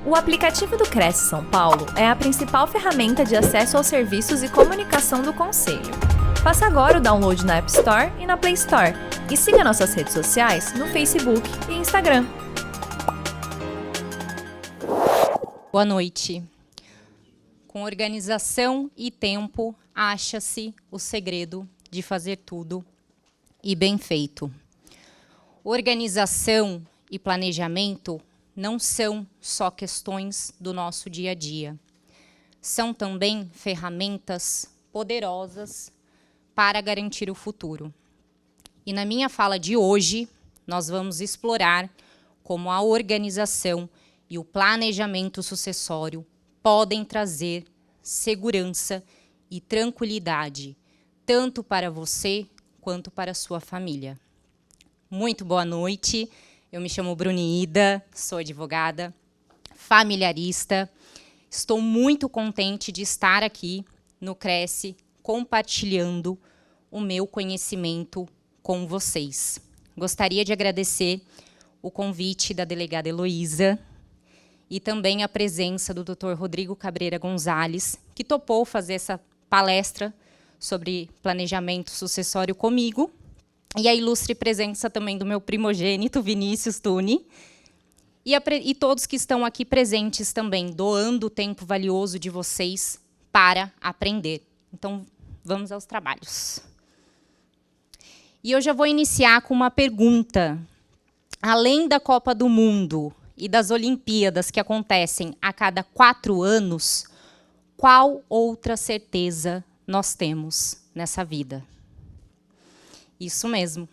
O aplicativo do Cresce São Paulo é a principal ferramenta de acesso aos serviços e comunicação do Conselho. Faça agora o download na App Store e na Play Store. E siga nossas redes sociais no Facebook e Instagram. Boa noite. Com organização e tempo, acha-se o segredo de fazer tudo e bem feito. Organização e planejamento não são só questões do nosso dia a dia. São também ferramentas poderosas para garantir o futuro. E na minha fala de hoje, nós vamos explorar como a organização e o planejamento sucessório podem trazer segurança e tranquilidade, tanto para você quanto para a sua família. Muito boa noite. Eu me chamo Brunida, sou advogada, familiarista. Estou muito contente de estar aqui no Cresce, compartilhando o meu conhecimento com vocês. Gostaria de agradecer o convite da delegada Heloísa e também a presença do Dr. Rodrigo Cabreira Gonzalez, que topou fazer essa palestra sobre planejamento sucessório comigo, e a ilustre presença também do meu primogênito, Vinícius Tuni, e todos que estão aqui presentes também, doando o tempo valioso de vocês para aprender. Então, vamos aos trabalhos. E eu já vou iniciar com uma pergunta. Além da Copa do Mundo e das Olimpíadas que acontecem a cada 4 anos, qual outra certeza nós temos nessa vida? Isso mesmo.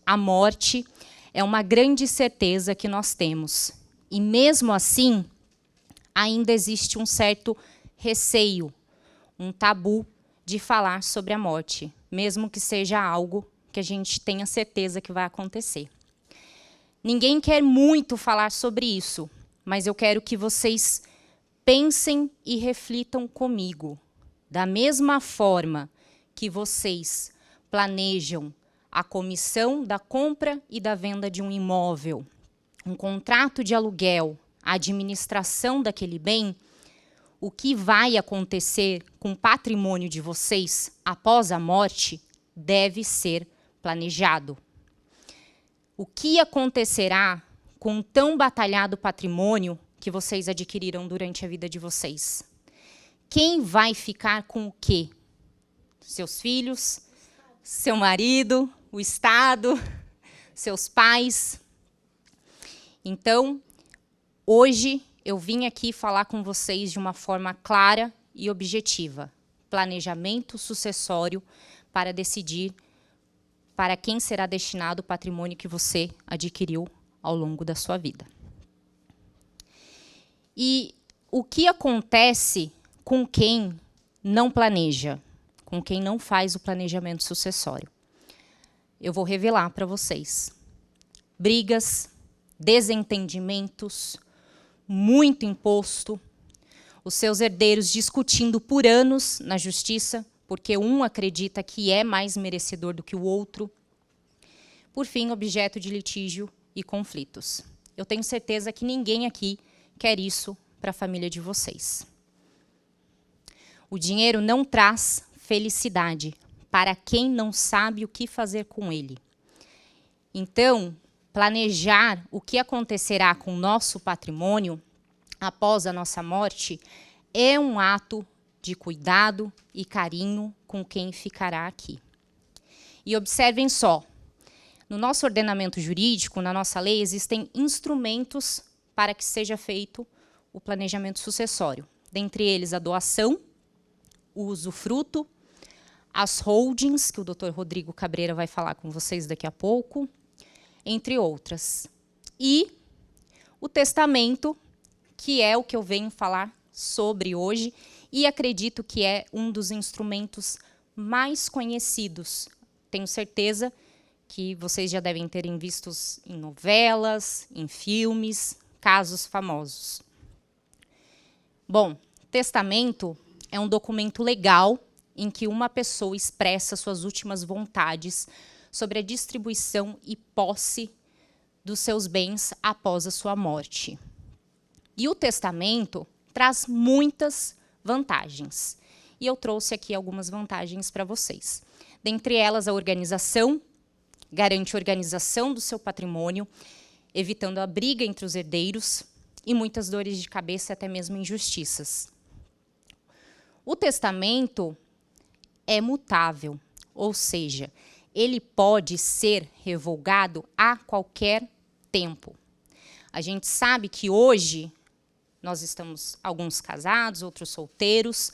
A morte é uma grande certeza que nós temos. E mesmo assim, ainda existe um certo receio, um tabu de falar sobre a morte, mesmo que seja algo que a gente tenha certeza que vai acontecer. Ninguém quer muito falar sobre isso, mas eu quero que vocês pensem e reflitam comigo. Da mesma forma que vocês planejam a comissão da compra e da venda de um imóvel, um contrato de aluguel, a administração daquele bem, o que vai acontecer com o patrimônio de vocês após a morte deve ser planejado. O que acontecerá com o tão batalhado patrimônio que vocês adquiriram durante a vida de vocês? Quem vai ficar com o quê? Seus filhos? Seu marido? O Estado? Seus pais? Então, hoje eu vim aqui falar com vocês de uma forma clara e objetiva. Planejamento sucessório para decidir para quem será destinado o patrimônio que você adquiriu ao longo da sua vida. E o que acontece com quem não planeja, com quem não faz o planejamento sucessório? Eu vou revelar para vocês. Brigas, desentendimentos, muito imposto, os seus herdeiros discutindo por anos na justiça, porque um acredita que é mais merecedor do que o outro. Por fim, objeto de litígio e conflitos. Eu tenho certeza que ninguém aqui quer isso para a família de vocês. O dinheiro não traz felicidade para quem não sabe o que fazer com ele. Então, planejar o que acontecerá com o nosso patrimônio após a nossa morte é um ato de cuidado e carinho com quem ficará aqui. E observem só, no nosso ordenamento jurídico, na nossa lei, existem instrumentos para que seja feito o planejamento sucessório. Dentre eles, a doação, o usufruto, as holdings, que o Dr. Rodrigo Cabreira vai falar com vocês daqui a pouco, entre outras. E o testamento, que é o que eu venho falar sobre hoje, e acredito que é um dos instrumentos mais conhecidos. Tenho certeza que vocês já devem terem visto em novelas, em filmes, casos famosos. Bom, testamento é um documento legal em que uma pessoa expressa suas últimas vontades sobre a distribuição e posse dos seus bens após a sua morte. E o testamento traz muitas vantagens. E eu trouxe aqui algumas vantagens para vocês. Dentre elas, a organização, garante organização do seu patrimônio, evitando a briga entre os herdeiros e muitas dores de cabeça e até mesmo injustiças. O testamento é mutável, ou seja, ele pode ser revogado a qualquer tempo. A gente sabe que hoje nós estamos alguns casados, outros solteiros.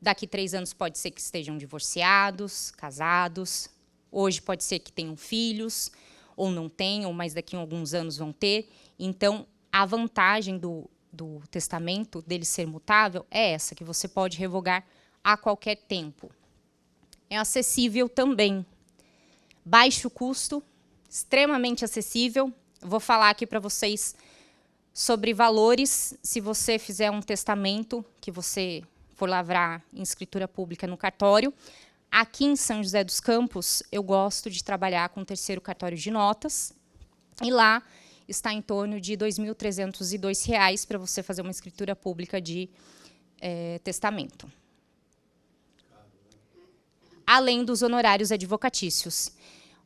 Daqui 3 anos pode ser que estejam divorciados, casados. Hoje pode ser que tenham filhos, ou não tenham, mas daqui a alguns anos vão ter. Então, a vantagem do testamento, dele ser mutável, é essa, que você pode revogar a qualquer tempo. É acessível também. Baixo custo, extremamente acessível. Vou falar aqui para vocês sobre valores. Se você fizer um testamento, que você for lavrar em escritura pública no cartório, aqui em São José dos Campos, eu gosto de trabalhar com o 3º cartório de notas, e lá está em torno de R$ 2.302 para você fazer uma escritura pública de testamento. Além dos honorários advocatícios.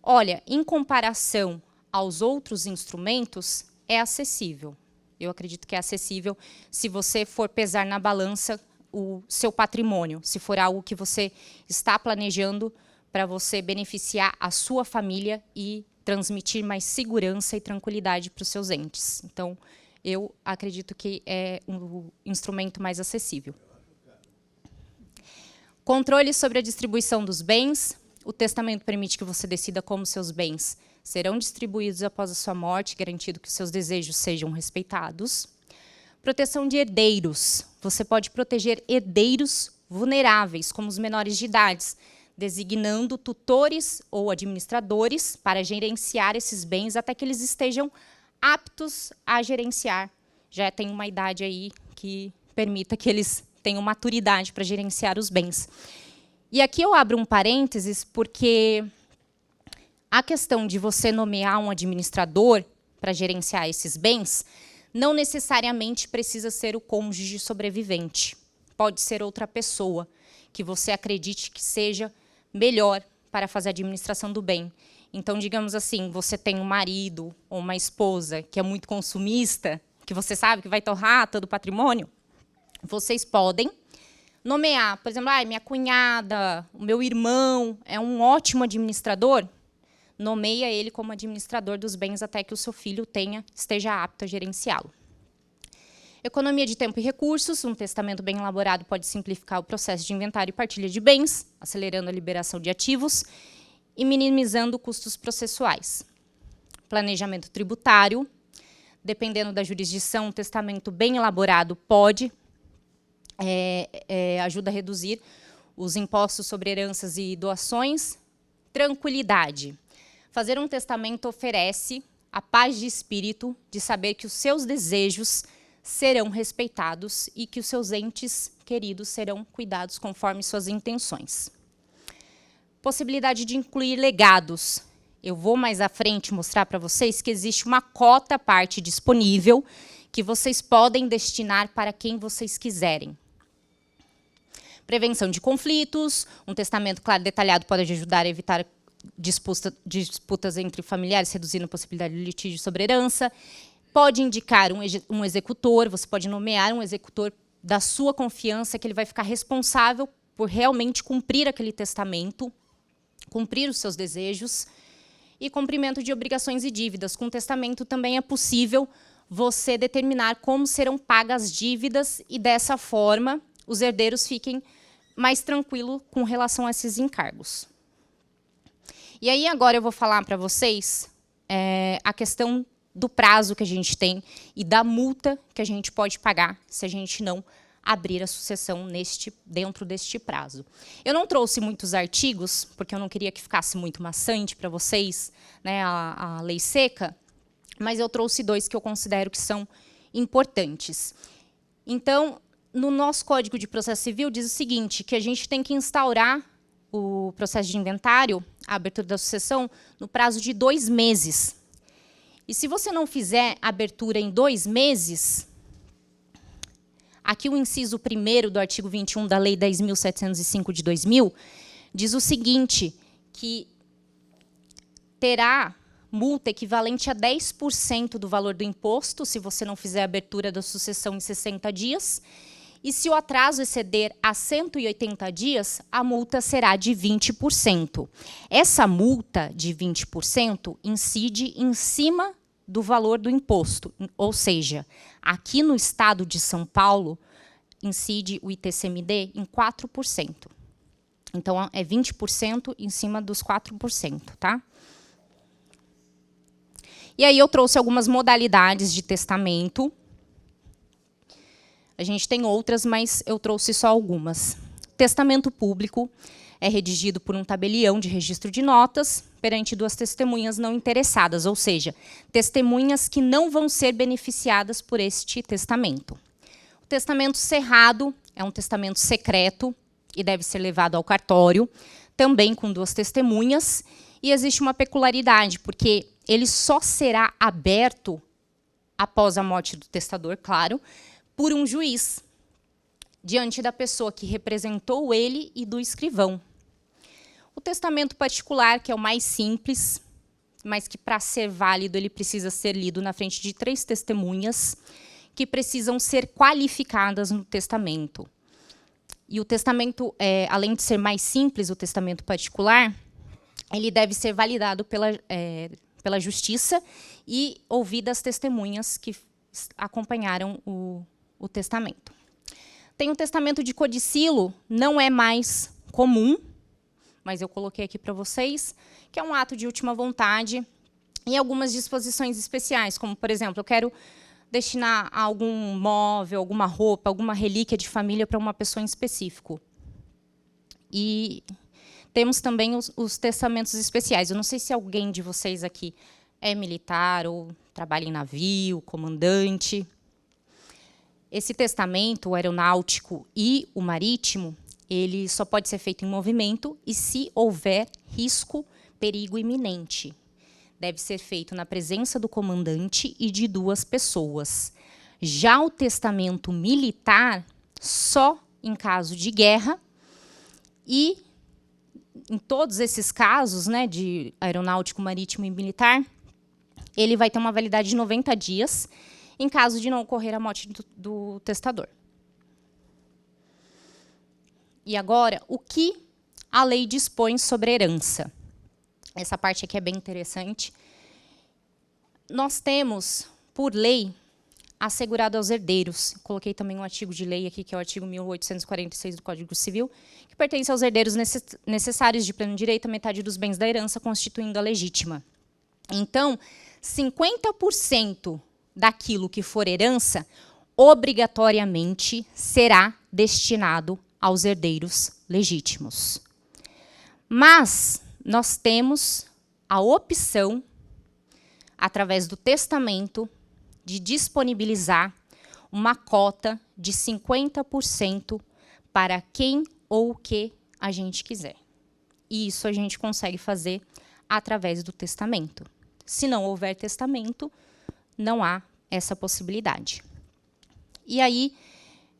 Olha, em comparação aos outros instrumentos, é acessível. Eu acredito que é acessível se você for pesar na balança o seu patrimônio, se for algo que você está planejando para você beneficiar a sua família e transmitir mais segurança e tranquilidade para os seus entes. Então, eu acredito que é um instrumento mais acessível. Controle sobre a distribuição dos bens. O testamento permite que você decida como seus bens serão distribuídos após a sua morte, garantindo que seus desejos sejam respeitados. Proteção de herdeiros. Você pode proteger herdeiros vulneráveis, como os menores de idade, designando tutores ou administradores para gerenciar esses bens até que eles estejam aptos a gerenciar. Já tem uma idade aí que permita que eles tenham maturidade para gerenciar os bens. E aqui eu abro um parênteses, porque a questão de você nomear um administrador para gerenciar esses bens não necessariamente precisa ser o cônjuge sobrevivente. Pode ser outra pessoa que você acredite que seja melhor para fazer a administração do bem. Então, digamos assim, você tem um marido ou uma esposa que é muito consumista, que você sabe que vai torrar todo o patrimônio, vocês podem nomear, por exemplo, minha cunhada, o meu irmão é um ótimo administrador, nomeia ele como administrador dos bens até que o seu filho esteja apto a gerenciá-lo. Economia de tempo e recursos. Um testamento bem elaborado pode simplificar o processo de inventário e partilha de bens, acelerando a liberação de ativos e minimizando custos processuais. Planejamento tributário. Dependendo da jurisdição, um testamento bem elaborado pode ajuda a reduzir os impostos sobre heranças e doações. Tranquilidade. Fazer um testamento oferece a paz de espírito de saber que os seus desejos serão respeitados e que os seus entes queridos serão cuidados conforme suas intenções. Possibilidade de incluir legados. Eu vou mais à frente mostrar para vocês que existe uma cota à parte disponível que vocês podem destinar para quem vocês quiserem. Prevenção de conflitos. Um testamento claro e detalhado pode ajudar a evitar disputas entre familiares, reduzindo a possibilidade de litígio sobre herança. Pode indicar um executor, você pode nomear um executor da sua confiança, que ele vai ficar responsável por realmente cumprir aquele testamento, cumprir os seus desejos. E cumprimento de obrigações e dívidas. Com o testamento também é possível você determinar como serão pagas as dívidas e, dessa forma, os herdeiros fiquem mais tranquilos com relação a esses encargos. E aí agora eu vou falar para vocês a questão do prazo que a gente tem e da multa que a gente pode pagar se a gente não abrir a sucessão dentro deste prazo. Eu não trouxe muitos artigos, porque eu não queria que ficasse muito maçante para vocês, né, a lei seca, mas eu trouxe 2 que eu considero que são importantes. Então, no nosso Código de Processo Civil diz o seguinte, que a gente tem que instaurar o processo de inventário, a abertura da sucessão, no prazo de 2 meses. E se você não fizer a abertura em 2 meses, Aqui o inciso 1º do artigo 21 da Lei 10.705 de 2000 diz o seguinte, que terá multa equivalente a 10% do valor do imposto, se você não fizer a abertura da sucessão em 60 dias, e se o atraso exceder a 180 dias, a multa será de 20%. Essa multa de 20% incide em cima do valor do imposto, ou seja, aqui no estado de São Paulo, incide o ITCMD em 4%. Então, é 20% em cima dos 4%, tá? E aí eu trouxe algumas modalidades de testamento. A gente tem outras, mas eu trouxe só algumas. Testamento público é redigido por um tabelião de registro de notas perante 2 testemunhas não interessadas, ou seja, testemunhas que não vão ser beneficiadas por este testamento. O testamento cerrado é um testamento secreto e deve ser levado ao cartório, também com 2 testemunhas, e existe uma peculiaridade, porque ele só será aberto após a morte do testador, claro, por um juiz, diante da pessoa que representou ele e do escrivão. O testamento particular, que é o mais simples, mas que, para ser válido, ele precisa ser lido na frente de 3 testemunhas, que precisam ser qualificadas no testamento. E o testamento, além de ser mais simples, o testamento particular, ele deve ser validado pela justiça e ouvidas as testemunhas que acompanharam o testamento. Tem um testamento de codicilo, não é mais comum, mas eu coloquei aqui para vocês, que é um ato de última vontade e algumas disposições especiais, como, por exemplo, eu quero destinar algum móvel, alguma roupa, alguma relíquia de família para uma pessoa em específico. E temos também os testamentos especiais. Eu não sei se alguém de vocês aqui é militar ou trabalha em navio, comandante. Esse testamento, o aeronáutico e o marítimo, ele só pode ser feito em movimento e se houver risco, perigo iminente. Deve ser feito na presença do comandante e de 2 pessoas. Já o testamento militar, só em caso de guerra e em todos esses casos, né, de aeronáutico, marítimo e militar, ele vai ter uma validade de 90 dias, em caso de não ocorrer a morte do testador. E agora, o que a lei dispõe sobre herança? Essa parte aqui é bem interessante. Nós temos, por lei, assegurado aos herdeiros. Coloquei também um artigo de lei aqui, que é o artigo 1846 do Código Civil, que pertence aos herdeiros necessários de pleno direito à metade dos bens da herança, constituindo a legítima. Então, 50% daquilo que for herança, obrigatoriamente será destinado aos herdeiros legítimos. Mas nós temos a opção, através do testamento, de disponibilizar uma cota de 50% para quem ou o que a gente quiser. E isso a gente consegue fazer através do testamento. Se não houver testamento, não há essa possibilidade. E aí,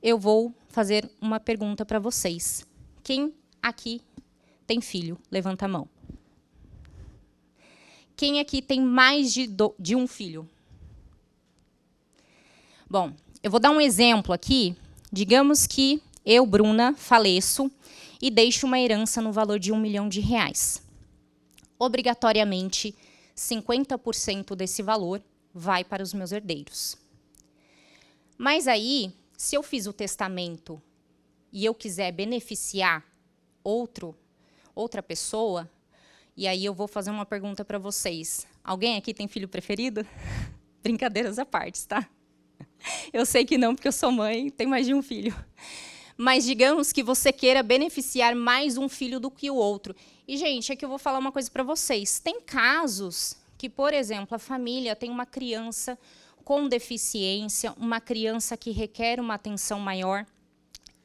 eu vou fazer uma pergunta para vocês. Quem aqui tem filho? Levanta a mão. Quem aqui tem mais de um filho? Bom, eu vou dar um exemplo aqui. Digamos que eu, Bruna, faleço e deixo uma herança no valor de R$1 milhão. Obrigatoriamente, 50% desse valor vai para os meus herdeiros. Mas aí, se eu fiz o testamento e eu quiser beneficiar outra pessoa, e aí eu vou fazer uma pergunta para vocês. Alguém aqui tem filho preferido? Brincadeiras à parte, tá? Eu sei que não, porque eu sou mãe, tenho mais de um filho. Mas digamos que você queira beneficiar mais um filho do que o outro. E, gente, aqui eu vou falar uma coisa para vocês. Tem casos que, por exemplo, a família tem uma criança com deficiência, uma criança que requer uma atenção maior.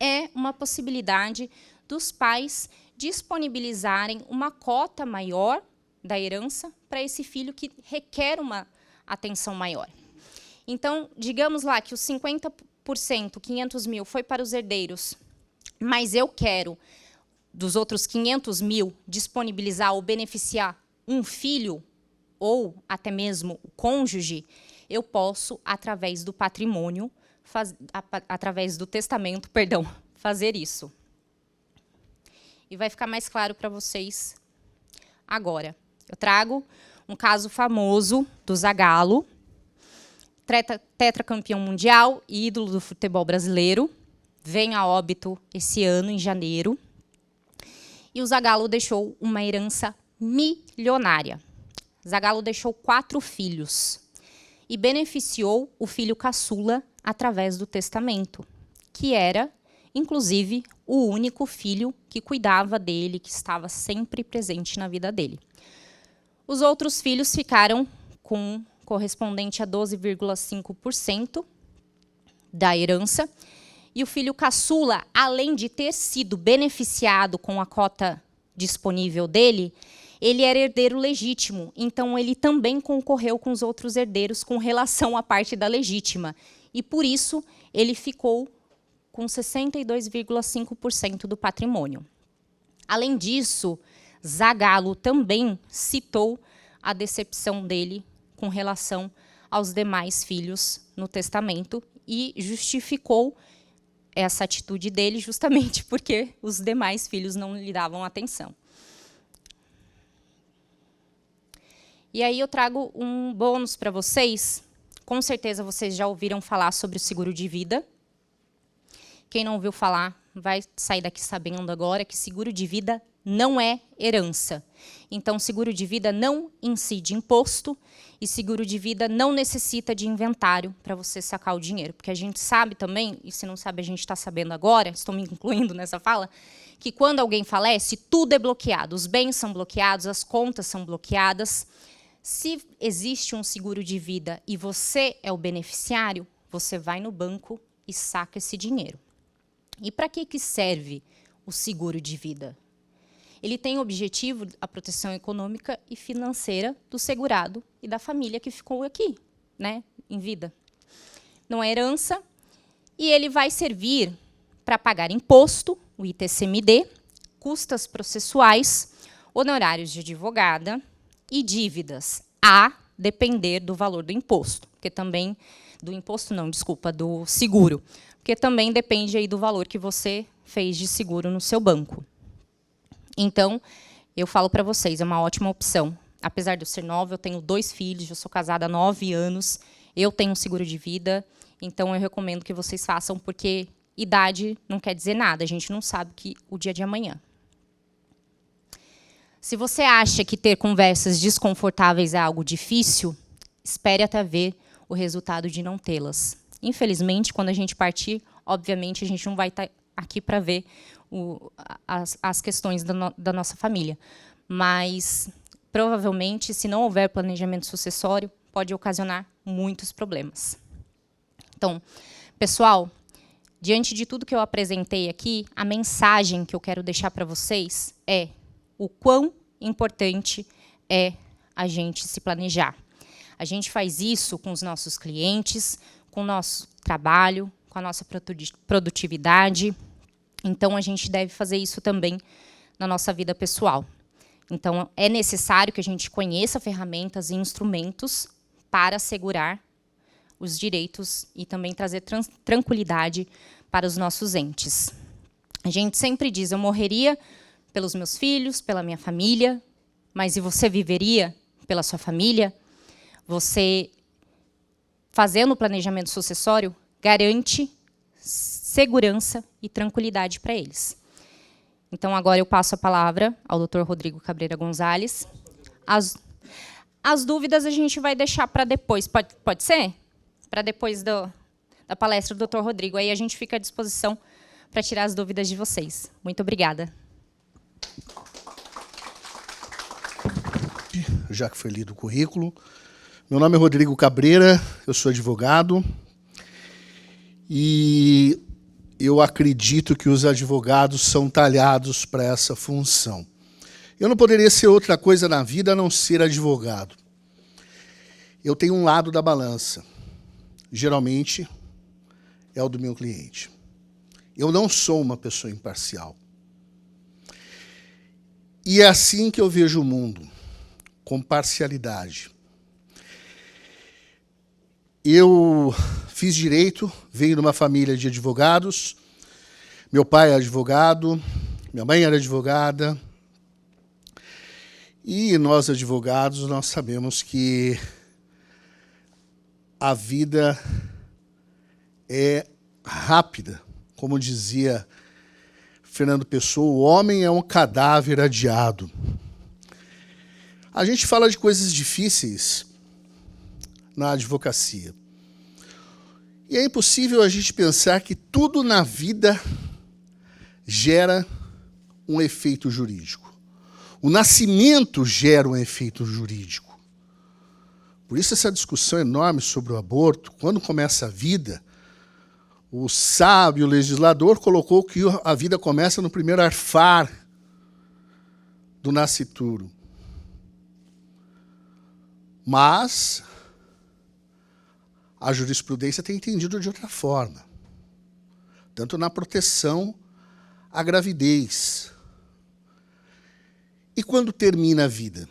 É uma possibilidade dos pais disponibilizarem uma cota maior da herança para esse filho que requer uma atenção maior. Então, digamos lá que os 50% 5%, 500 mil, foi para os herdeiros, mas eu quero, dos outros 500 mil, disponibilizar ou beneficiar um filho, ou até mesmo o cônjuge, eu posso, através do patrimônio, através do testamento, perdão, fazer isso. E vai ficar mais claro para vocês agora. Eu trago um caso famoso do Zagallo, tetracampeão mundial e ídolo do futebol brasileiro, vem a óbito esse ano, em janeiro, e o Zagallo deixou uma herança milionária. Zagallo deixou 4 filhos e beneficiou o filho caçula através do testamento, que era, inclusive, o único filho que cuidava dele, que estava sempre presente na vida dele. Os outros filhos ficaram com correspondente a 12,5% da herança, e o filho caçula, além de ter sido beneficiado com a cota disponível dele, ele era herdeiro legítimo, então ele também concorreu com os outros herdeiros com relação à parte da legítima. E, por isso, ele ficou com 62,5% do patrimônio. Além disso, Zagallo também citou a decepção dele com relação aos demais filhos no testamento e justificou essa atitude dele justamente porque os demais filhos não lhe davam atenção. E aí eu trago um bônus para vocês. Com certeza vocês já ouviram falar sobre o seguro de vida. Quem não ouviu falar vai sair daqui sabendo agora que seguro de vida não é herança. Então, seguro de vida não incide imposto e seguro de vida não necessita de inventário para você sacar o dinheiro. Porque a gente sabe também, e se não sabe a gente está sabendo agora, estou me incluindo nessa fala, que quando alguém falece, tudo é bloqueado. Os bens são bloqueados, as contas são bloqueadas. Se existe um seguro de vida e você é o beneficiário, você vai no banco e saca esse dinheiro. E para que serve o seguro de vida? Ele tem o objetivo a proteção econômica e financeira do segurado e da família que ficou aqui, né, em vida. Não é herança, e ele vai servir para pagar imposto, o ITCMD, custas processuais, honorários de advogada e dívidas, a depender do valor do imposto, porque também do imposto não, desculpa, do seguro, porque também depende aí do valor que você fez de seguro no seu banco. Então, eu falo para vocês, é uma ótima opção. Apesar de eu ser nova, eu tenho 2 filhos, eu sou casada há 9 anos, eu tenho um seguro de vida, então eu recomendo que vocês façam, porque idade não quer dizer nada, a gente não sabe o dia de amanhã. Se você acha que ter conversas desconfortáveis é algo difícil, espere até ver o resultado de não tê-las. Infelizmente, quando a gente partir, obviamente, a gente não vai estar aqui para ver as questões da nossa família. Mas, provavelmente, se não houver planejamento sucessório, pode ocasionar muitos problemas. Então, pessoal, diante de tudo que eu apresentei aqui, a mensagem que eu quero deixar para vocês é o quão importante é a gente se planejar. A gente faz isso com os nossos clientes, com o nosso trabalho, com a nossa produtividade. Então, a gente deve fazer isso também na nossa vida pessoal. Então, é necessário que a gente conheça ferramentas e instrumentos para assegurar os direitos e também trazer tranquilidade para os nossos entes. A gente sempre diz, eu morreria pelos meus filhos, pela minha família, mas e você viveria pela sua família? Você, fazendo o planejamento sucessório, garante segurança e tranquilidade para eles. Então, agora eu passo a palavra ao Dr. Rodrigo Cabreira Gonzalez. As dúvidas a gente vai deixar para depois, pode ser? Para depois da palestra do Dr. Rodrigo. Aí a gente fica à disposição para tirar as dúvidas de vocês. Muito obrigada. Já que foi lido o currículo. Meu nome é Rodrigo Cabreira, eu sou advogado e eu acredito que os advogados são talhados para essa função. Eu não poderia ser outra coisa na vida a não ser advogado. Eu tenho um lado da balança. Geralmente é o do meu cliente. Eu não sou uma pessoa imparcial. E é assim que eu vejo o mundo, com parcialidade. Eu fiz direito, venho de uma família de advogados. Meu pai é advogado, minha mãe era advogada. E nós, advogados, nós sabemos que a vida é rápida. Como dizia Fernando Pessoa, o homem é um cadáver adiado. A gente fala de coisas difíceis na advocacia. E é impossível a gente pensar que tudo na vida gera um efeito jurídico. O nascimento gera um efeito jurídico. Por isso essa discussão enorme sobre o aborto, quando começa a vida, o sábio legislador colocou que a vida começa no primeiro arfar do nascituro. Mas a jurisprudência tem entendido de outra forma, tanto na proteção à gravidez. E quando termina a vida?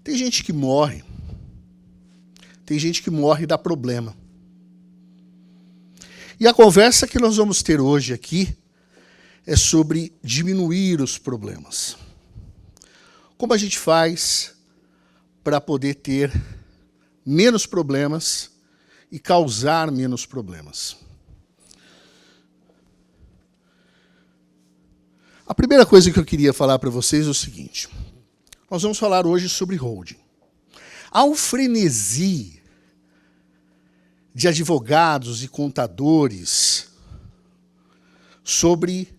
Tem gente que morre. Tem gente que morre e dá problema. E a conversa que nós vamos ter hoje aqui é sobre diminuir os problemas. Como a gente faz para poder ter menos problemas e causar menos problemas? A primeira coisa que eu queria falar para vocês é o seguinte. Nós vamos falar hoje sobre holding. Há um frenesi de advogados e contadores sobre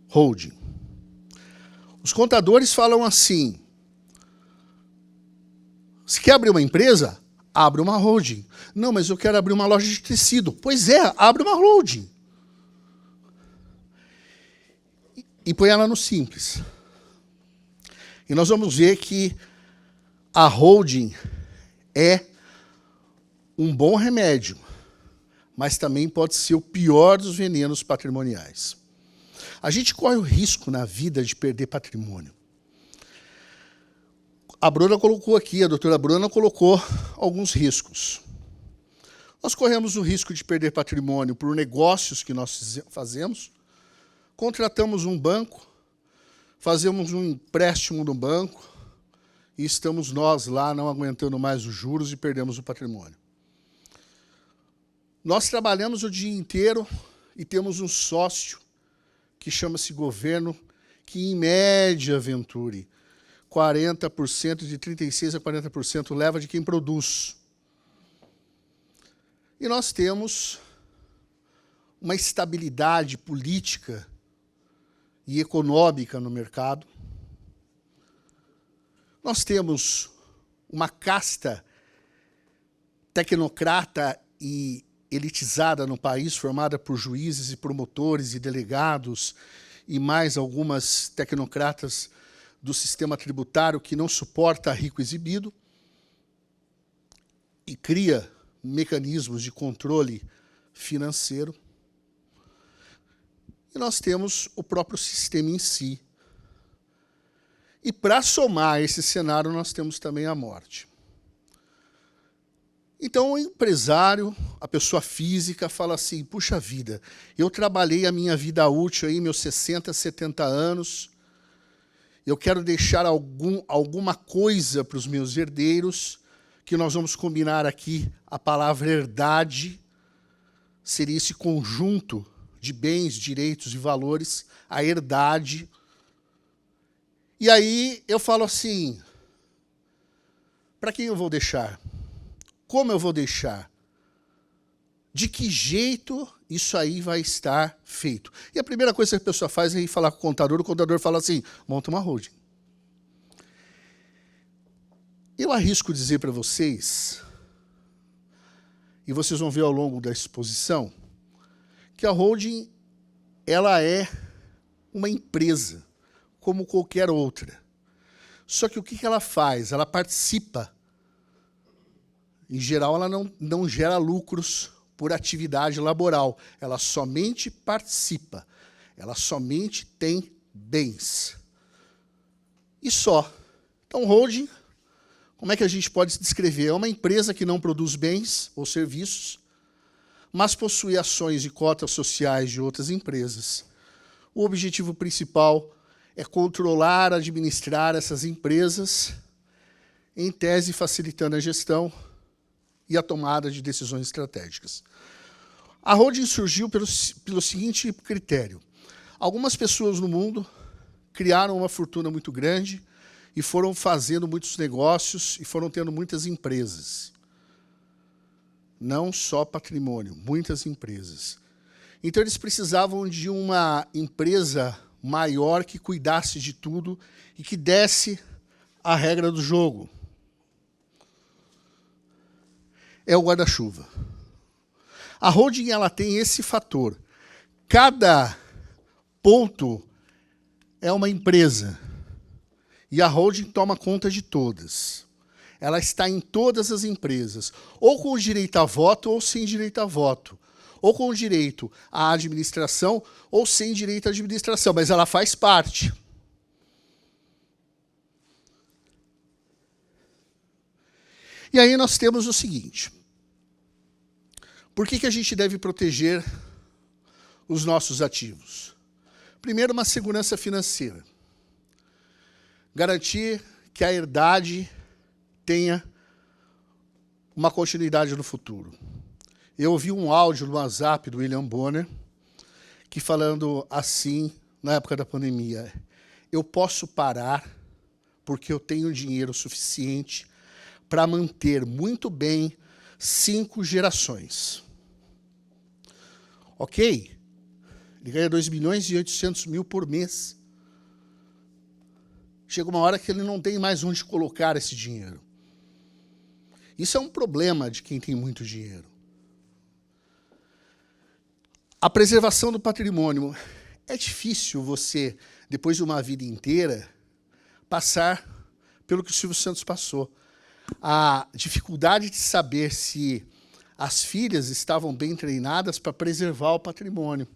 holding. Os contadores falam assim: se quer abrir uma empresa, abre uma holding. Não, mas eu quero abrir uma loja de tecido. Pois é, abre uma holding. E põe ela no simples. E nós vamos ver que a holding é um bom remédio, mas também pode ser o pior dos venenos patrimoniais. A gente corre o risco na vida de perder patrimônio. A Bruna colocou aqui, a doutora Bruna colocou alguns riscos. Nós corremos o risco de perder patrimônio por negócios que nós fazemos. Contratamos um banco, fazemos um empréstimo no banco e estamos nós lá não aguentando mais os juros e perdemos o patrimônio. Nós trabalhamos o dia inteiro e temos um sócio que chama-se governo, que em média, Venturi, 40%, de 36% a 40% leva de quem produz. E nós temos uma estabilidade política e econômica no mercado. Nós temos uma casta tecnocrata e elitizada no país, formada por juízes e promotores e delegados e mais algumas tecnocratas do sistema tributário que não suporta rico exibido e cria mecanismos de controle financeiro. E nós temos o próprio sistema em si. E para somar esse cenário, nós temos também a morte. Então, o empresário, a pessoa física, fala assim: puxa vida, eu trabalhei a minha vida útil, aí, meus 60, 70 anos, eu quero deixar alguma coisa para os meus herdeiros, que nós vamos combinar aqui a palavra herdade, seria esse conjunto de bens, direitos e valores, a herdade. E aí eu falo assim: para quem eu vou deixar? Como eu vou deixar? De que jeito isso aí vai estar feito? E a primeira coisa que a pessoa faz é ir falar com o contador fala assim: monta uma holding. Eu arrisco dizer para vocês, e vocês vão ver ao longo da exposição, que a holding ela é uma empresa, como qualquer outra. Só que o que ela faz? Ela participa. Em geral, ela não gera lucros por atividade laboral. Ela somente participa. Ela somente tem bens. E só. Então, holding, como é que a gente pode descrever? É uma empresa que não produz bens ou serviços, mas possui ações e cotas sociais de outras empresas. O objetivo principal é controlar, administrar essas empresas, em tese facilitando a gestão e a tomada de decisões estratégicas. A holding surgiu pelo seguinte critério. Algumas pessoas no mundo criaram uma fortuna muito grande e foram fazendo muitos negócios e foram tendo muitas empresas. Não só patrimônio, muitas empresas. Então, eles precisavam de uma empresa maior que cuidasse de tudo e que desse a regra do jogo. É o guarda-chuva. A holding ela tem esse fator. Cada ponto é uma empresa. E a holding toma conta de todas. Ela está em todas as empresas, ou com direito a voto ou sem direito a voto, ou com direito à administração ou sem direito à administração, mas ela faz parte. E aí nós temos o seguinte. Por que a gente deve proteger os nossos ativos? Primeiro, uma segurança financeira. Garantir que a herdade tenha uma continuidade no futuro. Eu ouvi um áudio no WhatsApp do William Bonner, que falando assim, na época da pandemia, eu posso parar porque eu tenho dinheiro suficiente para manter muito bem 5 gerações. Ok? Ele ganha 2.800.000 por mês. Chega uma hora que ele não tem mais onde colocar esse dinheiro. Isso é um problema de quem tem muito dinheiro. A preservação do patrimônio. É difícil você, depois de uma vida inteira, passar pelo que o Silvio Santos passou. A dificuldade de saber se as filhas estavam bem treinadas para preservar o patrimônio.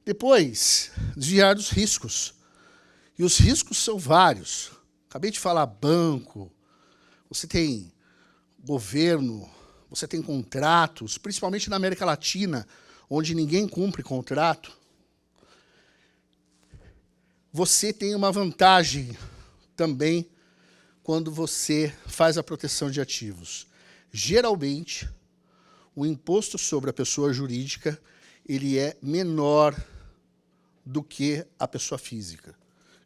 Depois, desviar dos riscos. E os riscos são vários. Acabei de falar banco, você tem governo, você tem contratos, principalmente na América Latina, onde ninguém cumpre contrato. Você tem uma vantagem também quando você faz a proteção de ativos. Geralmente, o imposto sobre a pessoa jurídica ele é menor do que a pessoa física.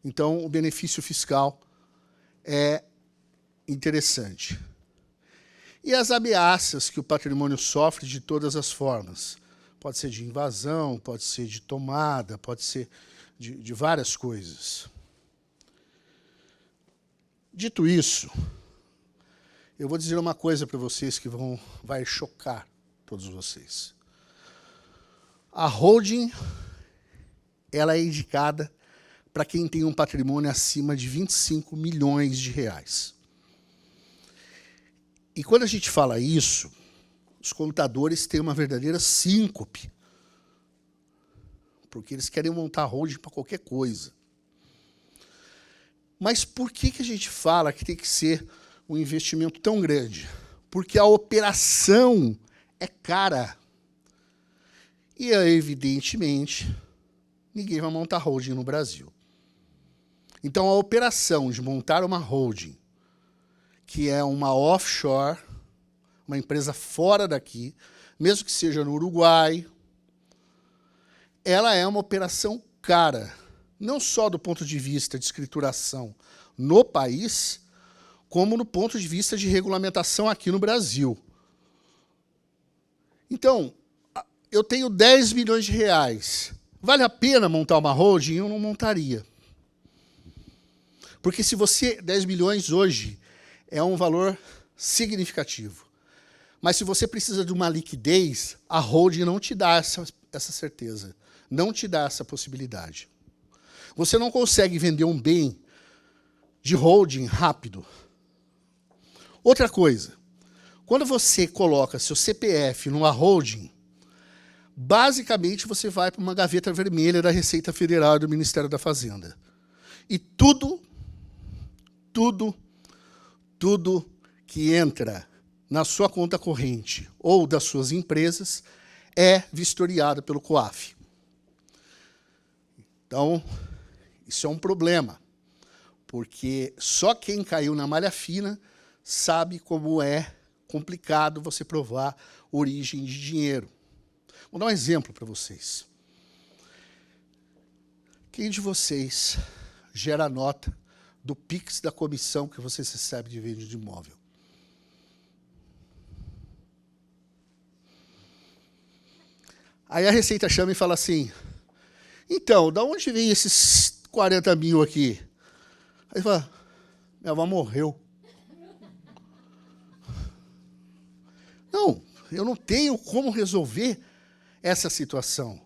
Então, o benefício fiscal é interessante. E as ameaças que o patrimônio sofre de todas as formas. Pode ser de invasão, pode ser de tomada, pode ser de várias coisas. Dito isso, eu vou dizer uma coisa para vocês que vai chocar todos vocês. A holding ela é indicada para quem tem um patrimônio acima de 25 milhões de reais. E quando a gente fala isso, os contadores têm uma verdadeira síncope, porque eles querem montar holding para qualquer coisa. Mas por que a gente fala que tem que ser um investimento tão grande? Porque a operação é cara. E, evidentemente, ninguém vai montar holding no Brasil. Então, a operação de montar uma holding, que é uma offshore, uma empresa fora daqui, mesmo que seja no Uruguai, ela é uma operação cara, não só do ponto de vista de escrituração no país, como no ponto de vista de regulamentação aqui no Brasil. Então, eu tenho 10 milhões de reais. Vale a pena montar uma holding? Eu não montaria. Porque se você... 10 milhões hoje é um valor significativo. Mas se você precisa de uma liquidez, a holding não te dá essa certeza. Não te dá essa possibilidade. Você não consegue vender um bem de holding rápido. Outra coisa, Quando você coloca seu CPF numa holding, basicamente você vai para uma gaveta vermelha da Receita Federal e do Ministério da Fazenda. E tudo que entra na sua conta corrente ou das suas empresas é vistoriado pelo COAF. Então, isso é um problema, porque só quem caiu na malha fina sabe como é complicado você provar origem de dinheiro. Vou dar um exemplo para vocês. Quem de vocês gera a nota do Pix da comissão que vocês recebem de venda de imóvel? Aí a Receita chama e fala assim, então, de onde vem esses 40 mil aqui? Aí fala, minha avó morreu. Não, eu não tenho como resolver essa situação.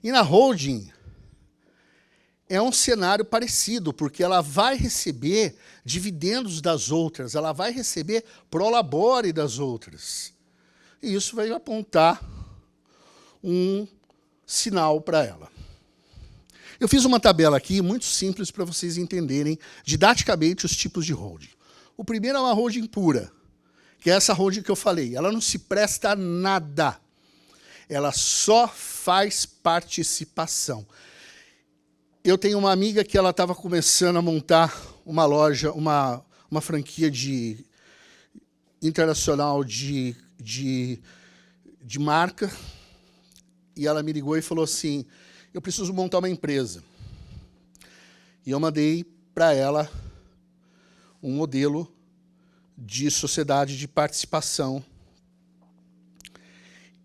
E na holding é um cenário parecido, porque ela vai receber dividendos das outras, ela vai receber prolabore das outras. E isso vai apontar um sinal para ela. Eu fiz uma tabela aqui, muito simples, para vocês entenderem didaticamente os tipos de holding. O primeiro é uma holding pura, que é essa holding que eu falei. Ela não se presta a nada. Ela só faz participação. Eu tenho uma amiga que ela estava começando a montar uma loja, uma franquia internacional de marca, e ela me ligou e falou assim, eu preciso montar uma empresa. E eu mandei para ela um modelo de sociedade de participação.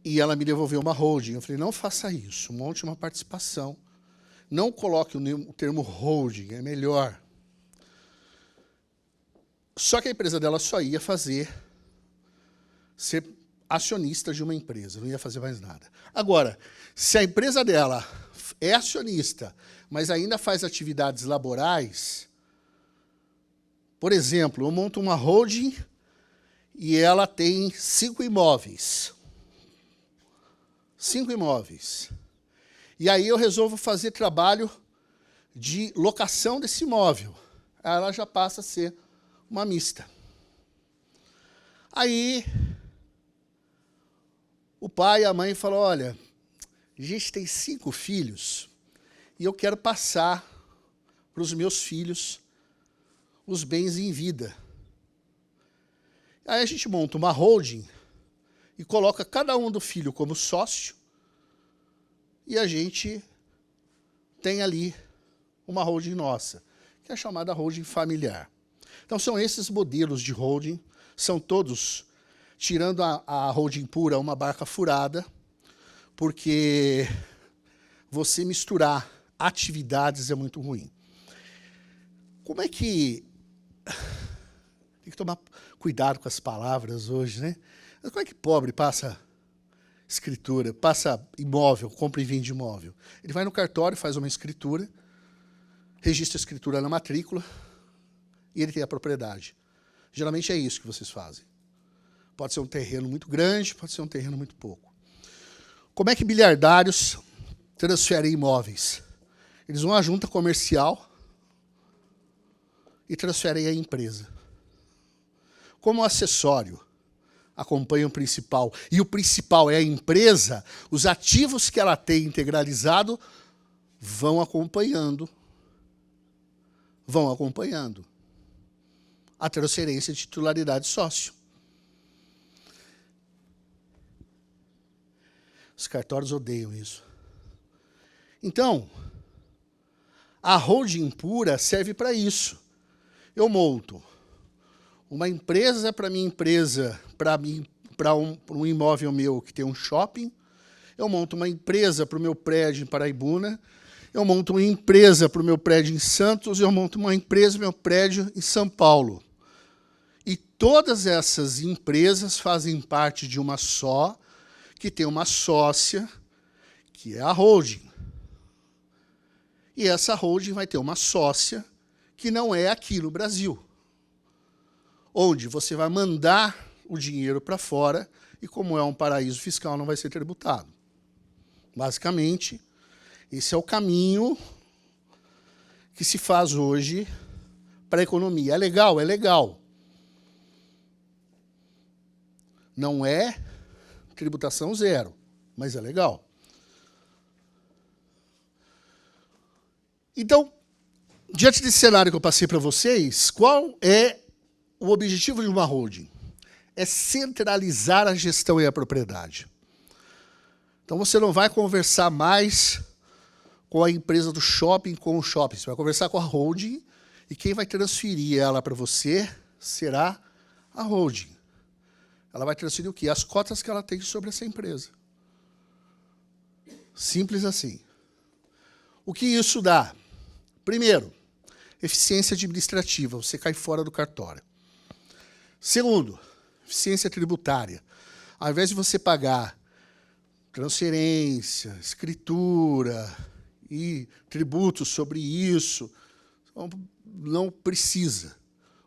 E ela me devolveu uma holding. Eu falei, não faça isso, monte uma participação. Não coloque o termo holding, é melhor. Só que a empresa dela só ia ser acionista de uma empresa, não ia fazer mais nada. Agora, se a empresa dela é acionista, mas ainda faz atividades laborais, por exemplo, eu monto uma holding e ela tem 5 imóveis. 5 imóveis. E aí eu resolvo fazer trabalho de locação desse imóvel. Ela já passa a ser uma mista. Aí o pai e a mãe falam, olha, a gente tem 5 filhos e eu quero passar para os meus filhos os bens em vida. Aí a gente monta uma holding e coloca cada um do filho como sócio e a gente tem ali uma holding nossa, que é a chamada holding familiar. Então são esses modelos de holding, são todos, tirando a holding pura, uma barca furada, porque você misturar atividades é muito ruim. Como é que... Tem que tomar cuidado com as palavras hoje, né? Como é que pobre passa escritura, passa imóvel, compra e vende imóvel? Ele vai no cartório, faz uma escritura, registra a escritura na matrícula e ele tem a propriedade. Geralmente é isso que vocês fazem. Pode ser um terreno muito grande, pode ser um terreno muito pouco. Como é que bilhardários transferem imóveis? Eles vão à junta comercial e transferem à empresa. Como acessório, acompanha o principal, e o principal é a empresa, os ativos que ela tem integralizado vão acompanhando a transferência de titularidade sócio. Os cartórios odeiam isso. Então, a holding pura serve para isso. Eu monto uma empresa para minha empresa, para um imóvel meu que tem um shopping. Eu monto uma empresa para o meu prédio em Paraibuna. Eu monto uma empresa para o meu prédio em Santos. Eu monto uma empresa para o meu prédio em São Paulo. E todas essas empresas fazem parte de uma só, que tem uma sócia, que é a holding. E essa holding vai ter uma sócia que não é aqui no Brasil, onde você vai mandar o dinheiro para fora e, como é um paraíso fiscal, não vai ser tributado. Basicamente, esse é o caminho que se faz hoje para a economia. É legal? É legal. Não é tributação zero, mas é legal. Então, diante desse cenário que eu passei para vocês, qual é o objetivo de uma holding? É centralizar a gestão e a propriedade. Então, você não vai conversar mais com a empresa do shopping, com o shopping. Você vai conversar com a holding e quem vai transferir ela para você será a holding. Ela vai transferir o quê? As cotas que ela tem sobre essa empresa. Simples assim. O que isso dá? Primeiro, eficiência administrativa. Você cai fora do cartório. Segundo, eficiência tributária. Ao invés de você pagar transferência, escritura e tributos sobre isso, não precisa.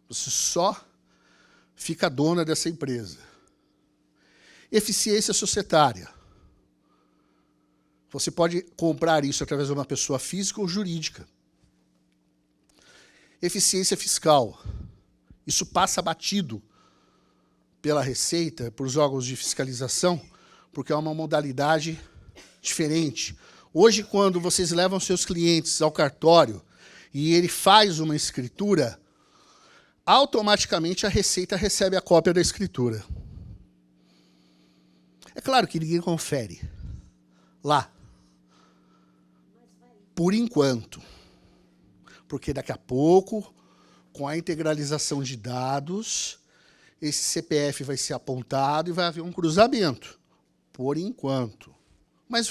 Você só fica dona dessa empresa. Eficiência societária. Você pode comprar isso através de uma pessoa física ou jurídica. Eficiência fiscal. Isso passa batido pela Receita, por os órgãos de fiscalização, porque é uma modalidade diferente. Hoje, quando vocês levam seus clientes ao cartório e ele faz uma escritura, automaticamente a Receita recebe a cópia da escritura. É claro que ninguém confere lá, por enquanto, porque daqui a pouco, com a integralização de dados, esse CPF vai ser apontado e vai haver um cruzamento, por enquanto. Mas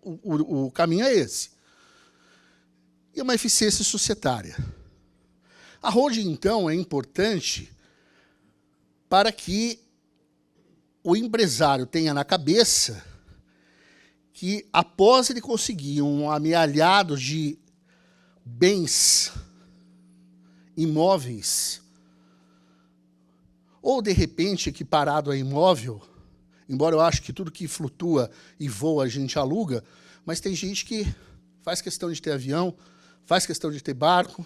o caminho é esse. E uma eficiência societária. A holding, então, é importante para que o empresário tenha na cabeça que, após ele conseguir um amealhado de bens imóveis, ou, de repente, equiparado a imóvel, embora eu acho que tudo que flutua e voa a gente aluga, mas tem gente que faz questão de ter avião, faz questão de ter barco.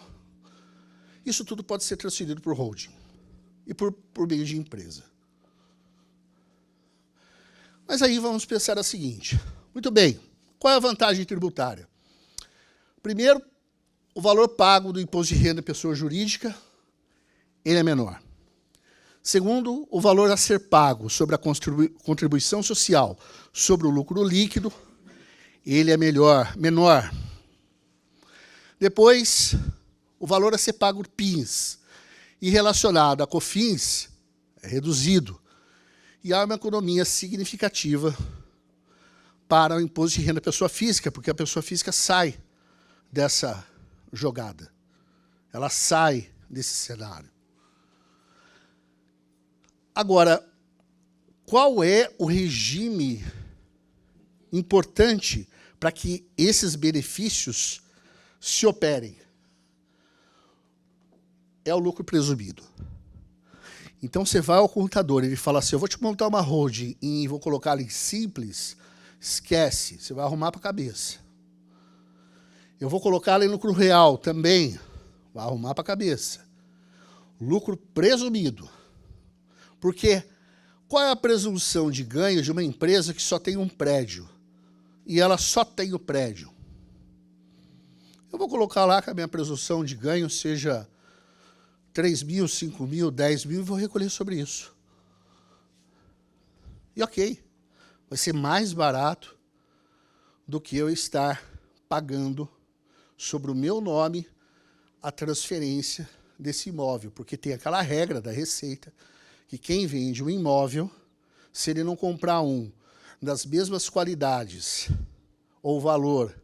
Isso tudo pode ser transferido por holding e por meio de empresa. Mas aí vamos pensar o seguinte. Muito bem, qual é a vantagem tributária? Primeiro, o valor pago do imposto de renda de pessoa jurídica, ele é menor. Segundo, o valor a ser pago sobre a contribuição social sobre o lucro líquido, ele é menor. Depois, o valor a ser pago por PINs e relacionado a COFINS é reduzido. E há uma economia significativa para o imposto de renda da pessoa física, porque a pessoa física sai dessa jogada. Ela sai desse cenário. Agora, qual é o regime importante para que esses benefícios se operem? É o lucro presumido. Então, você vai ao contador, ele fala assim, eu vou te montar uma holding e vou colocá-la em simples, esquece, você vai arrumar para a cabeça. Eu vou colocá-la em lucro real também, vai arrumar para a cabeça. Lucro presumido. Porque qual é a presunção de ganho de uma empresa que só tem um prédio? E ela só tem o prédio. Eu vou colocar lá que a minha presunção de ganho seja 3 mil, 5 mil, 10 mil e vou recolher sobre isso. E ok, vai ser mais barato do que eu estar pagando sobre o meu nome a transferência desse imóvel, porque tem aquela regra da Receita que quem vende um imóvel, se ele não comprar um das mesmas qualidades ou valor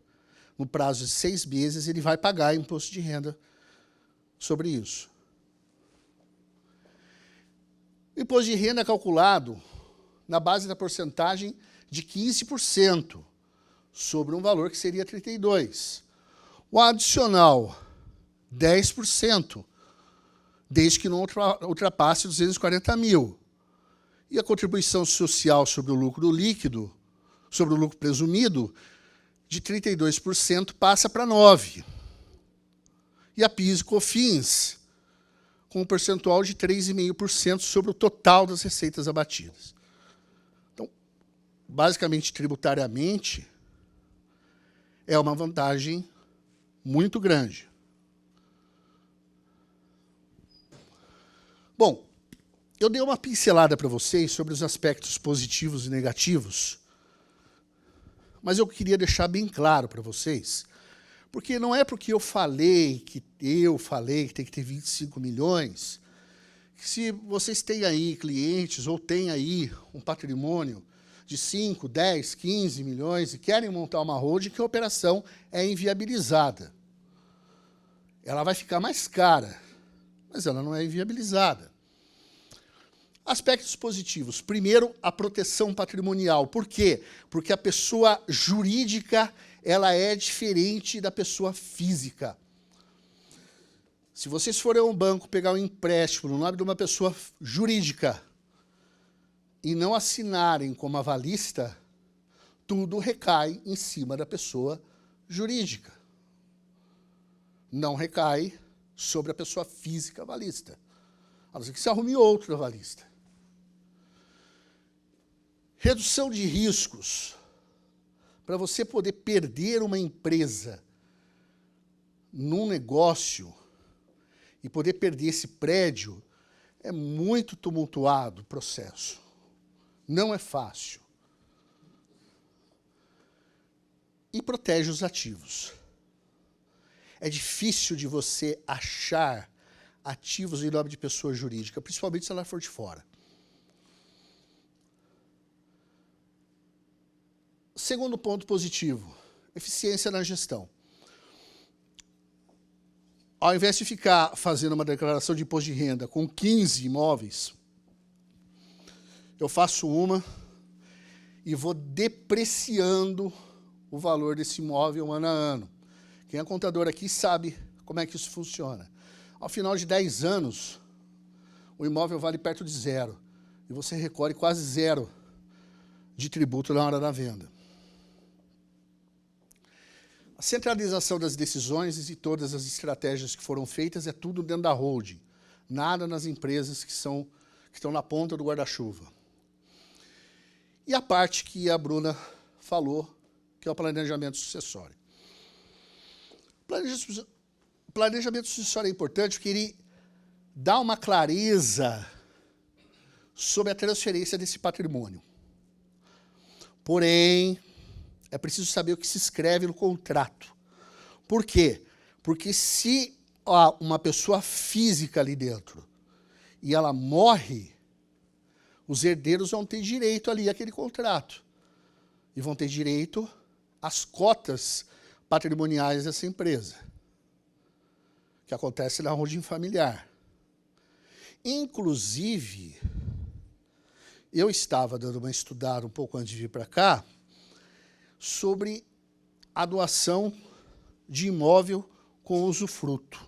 no prazo de 6 meses, ele vai pagar imposto de renda sobre isso. O imposto de renda é calculado na base da porcentagem de 15% sobre um valor que seria 32%. O adicional, 10%, desde que não ultrapasse 240 mil. E a contribuição social sobre o lucro líquido, sobre o lucro presumido, de 32% passa para 9%. E a PIS e COFINS, com um percentual de 3,5% sobre o total das receitas abatidas. Então, basicamente, tributariamente, é uma vantagem muito grande. Bom, eu dei uma pincelada para vocês sobre os aspectos positivos e negativos, mas eu queria deixar bem claro para vocês, porque não é porque eu falei que tem que ter 25 milhões, que se vocês têm aí clientes ou têm aí um patrimônio de 5, 10, 15 milhões e querem montar uma holding, que a operação é inviabilizada. Ela vai ficar mais cara, mas ela não é inviabilizada. Aspectos positivos. Primeiro, a proteção patrimonial. Por quê? Porque a pessoa jurídica ela é diferente da pessoa física. Se vocês forem a um banco pegar um empréstimo no nome de uma pessoa jurídica e não assinarem como avalista, tudo recai em cima da pessoa jurídica. Não recai sobre a pessoa física avalista. A não ser que se arrume outro avalista. Redução de riscos. Para você poder perder uma empresa num negócio e poder perder esse prédio, é muito tumultuado o processo. Não é fácil. E protege os ativos. É difícil de você achar ativos em nome de pessoa jurídica, principalmente se ela for de fora. Segundo ponto positivo, eficiência na gestão. Ao invés de ficar fazendo uma declaração de imposto de renda com 15 imóveis, eu faço uma e vou depreciando o valor desse imóvel ano a ano. Quem é contador aqui sabe como é que isso funciona. Ao final de 10 anos, o imóvel vale perto de zero. E você recolhe quase zero de tributo na hora da venda. A centralização das decisões e todas as estratégias que foram feitas é tudo dentro da holding. Nada nas empresas que estão na ponta do guarda-chuva. E a parte que a Bruna falou, que é o planejamento sucessório. O planejamento sucessório é importante porque ele dá uma clareza sobre a transferência desse patrimônio. Porém, é preciso saber o que se escreve no contrato. Por quê? Porque se há uma pessoa física ali dentro e ela morre, os herdeiros vão ter direito ali àquele contrato. E vão ter direito às cotas patrimoniais dessa empresa, que acontece na holding familiar. Inclusive, eu estava dando uma estudada um pouco antes de vir para cá, sobre a doação de imóvel com usufruto.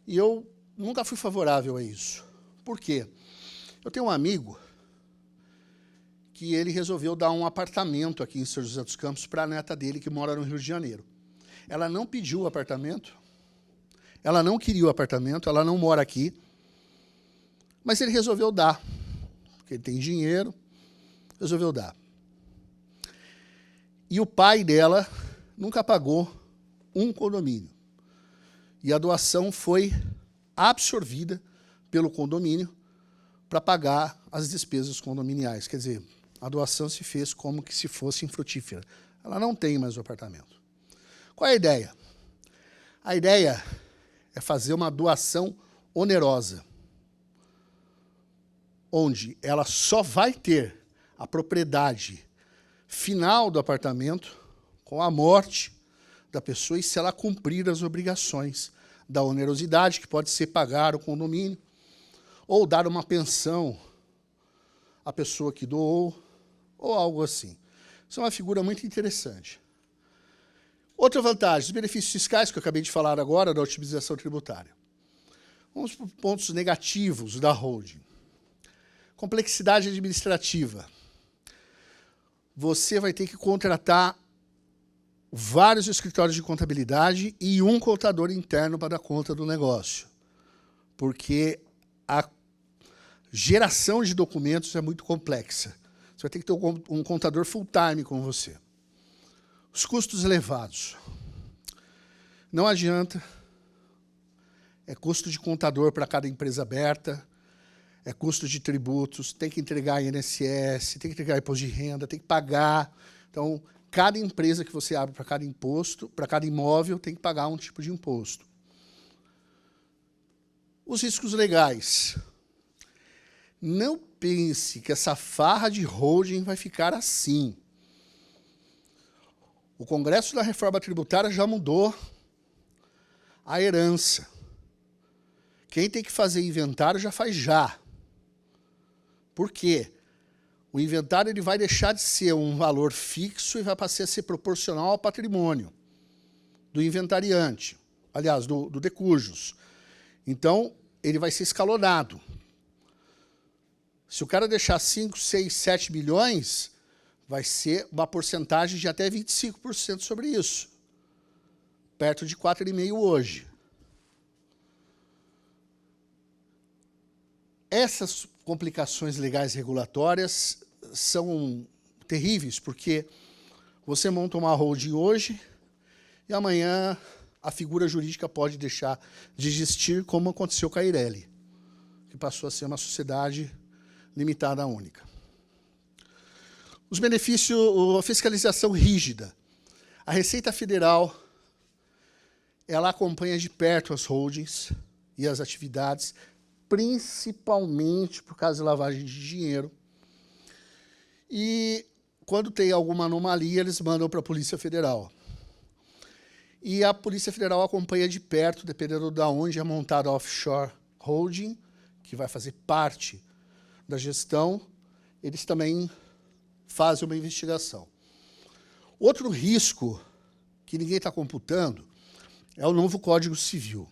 E eu nunca fui favorável a isso. Por quê? Eu tenho um amigo que ele resolveu dar um apartamento aqui em São José dos Campos para a neta dele, que mora no Rio de Janeiro. Ela não pediu o apartamento, ela não queria o apartamento, ela não mora aqui, mas ele resolveu dar, porque ele tem dinheiro, resolveu dar. E o pai dela nunca pagou um condomínio. E a doação foi absorvida pelo condomínio para pagar as despesas condominiais. Quer dizer, a doação se fez como que se fosse infrutífera. Ela não tem mais o apartamento. Qual é a ideia? A ideia é fazer uma doação onerosa, onde ela só vai ter a propriedade final do apartamento com a morte da pessoa e se ela cumprir as obrigações da onerosidade, que pode ser pagar o condomínio ou dar uma pensão à pessoa que doou ou algo assim. Isso é uma figura muito interessante. Outra vantagem, os benefícios fiscais, que eu acabei de falar agora, da otimização tributária. Vamos para os pontos negativos da holding. Complexidade administrativa. Você vai ter que contratar vários escritórios de contabilidade e um contador interno para dar conta do negócio. Porque a geração de documentos é muito complexa. Você vai ter que ter um contador full-time com você. Os custos elevados. Não adianta. É custo de contador para cada empresa aberta, é custo de tributos, tem que entregar INSS, tem que entregar imposto de renda, tem que pagar. Então, cada empresa que você abre para cada imposto, para cada imóvel, tem que pagar um tipo de imposto. Os riscos legais. Não pense que essa farra de holding vai ficar assim. O Congresso da Reforma Tributária já mudou a herança. Quem tem que fazer inventário já faz já. Por quê? O inventário ele vai deixar de ser um valor fixo e vai passar a ser proporcional ao patrimônio do inventariante, aliás, do decujus. Então, ele vai ser escalonado. Se o cara deixar 5, 6, 7 milhões, vai ser uma porcentagem de até 25% sobre isso. Perto de 4,5% hoje. Essas complicações legais regulatórias são terríveis, porque você monta uma holding hoje e amanhã a figura jurídica pode deixar de existir, como aconteceu com a Eireli, que passou a ser uma sociedade limitada única. Os benefícios, a fiscalização rígida. A Receita Federal, ela acompanha de perto as holdings e as atividades, principalmente por causa de lavagem de dinheiro. E quando tem alguma anomalia, eles mandam para a Polícia Federal. E a Polícia Federal acompanha de perto, dependendo de onde é montada a offshore holding, que vai fazer parte da gestão, eles também fazem uma investigação. Outro risco que ninguém está computando é o novo Código Civil.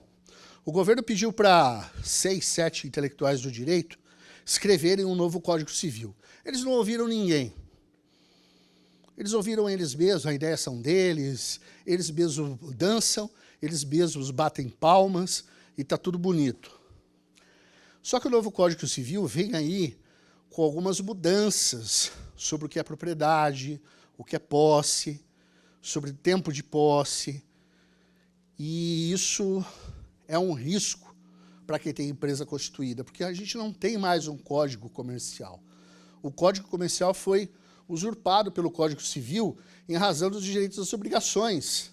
O governo pediu para 6, 7 intelectuais do direito escreverem um novo Código Civil. Eles não ouviram ninguém. Eles ouviram eles mesmos, a ideia são deles, eles mesmos dançam, eles mesmos batem palmas e está tudo bonito. Só que o novo Código Civil vem aí com algumas mudanças sobre o que é propriedade, o que é posse, sobre tempo de posse, e isso é um risco para quem tem empresa constituída, porque a gente não tem mais um código comercial. O código comercial foi usurpado pelo Código Civil em razão dos direitos e das obrigações.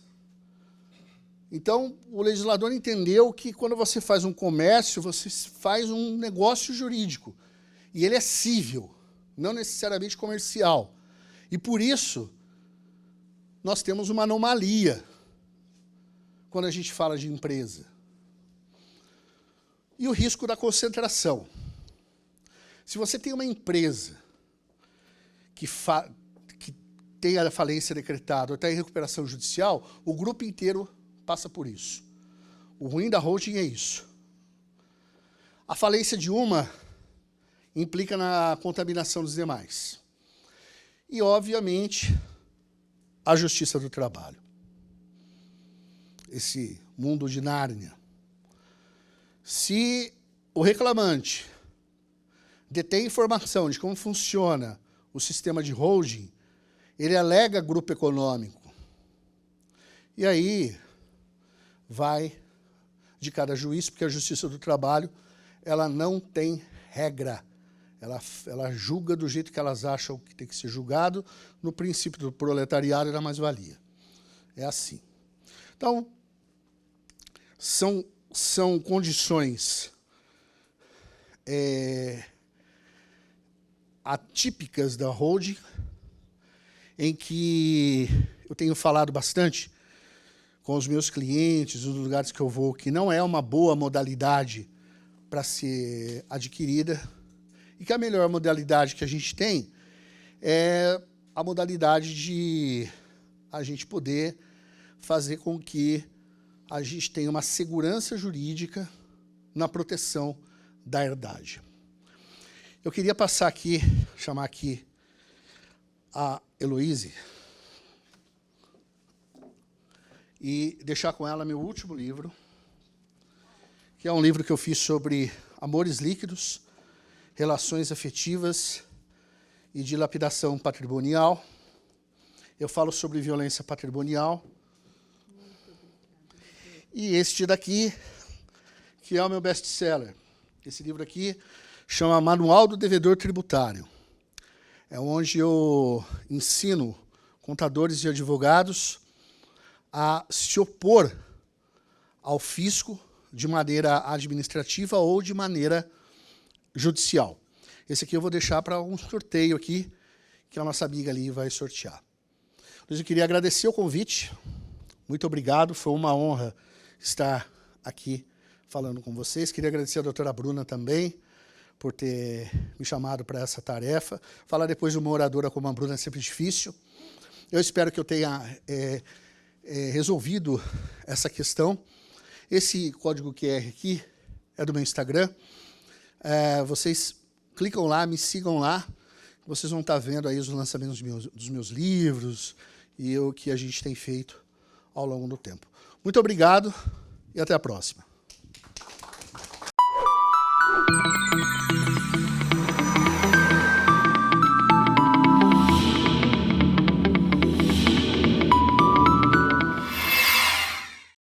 Então, o legislador entendeu que quando você faz um comércio, você faz um negócio jurídico, e ele é cível, não necessariamente comercial. E por isso, nós temos uma anomalia quando a gente fala de empresa. E o risco da concentração. Se você tem uma empresa que tem a falência decretada ou está em recuperação judicial, o grupo inteiro passa por isso. O ruim da holding é isso. A falência de uma implica na contaminação dos demais. E, obviamente, a justiça do trabalho. Esse mundo de Nárnia. Se o reclamante detém informação de como funciona o sistema de holding, ele alega grupo econômico. E aí vai de cada juiz, porque a justiça do trabalho ela não tem regra. Ela julga do jeito que elas acham que tem que ser julgado, no princípio do proletariado e da mais-valia. É assim. Então, são condições atípicas da holding, em que eu tenho falado bastante com os meus clientes, nos lugares que eu vou, que não é uma boa modalidade para ser adquirida, e que a melhor modalidade que a gente tem é a modalidade de a gente poder fazer com que a gente tenha uma segurança jurídica na proteção da herdade. Eu queria chamar aqui a Heloíse e deixar com ela meu último livro, que é um livro que eu fiz sobre amores líquidos, relações afetivas e dilapidação patrimonial. Eu falo sobre violência patrimonial. E este daqui, que é o meu best-seller. Esse livro aqui chama Manual do Devedor Tributário. É onde eu ensino contadores e advogados a se opor ao fisco de maneira administrativa ou de maneira judicial. Esse aqui eu vou deixar para um sorteio aqui, que a nossa amiga ali vai sortear. Eu queria agradecer o convite. Muito obrigado, foi uma honra estar aqui falando com vocês. Queria agradecer a doutora Bruna também, por ter me chamado para essa tarefa. Falar depois de uma oradora como a Bruna é sempre difícil. Eu espero que eu tenha resolvido essa questão. Esse código QR aqui é do meu Instagram. Vocês clicam lá, me sigam lá. Vocês vão estar vendo aí os lançamentos dos meus livros e o que a gente tem feito ao longo do tempo. Muito obrigado e até a próxima.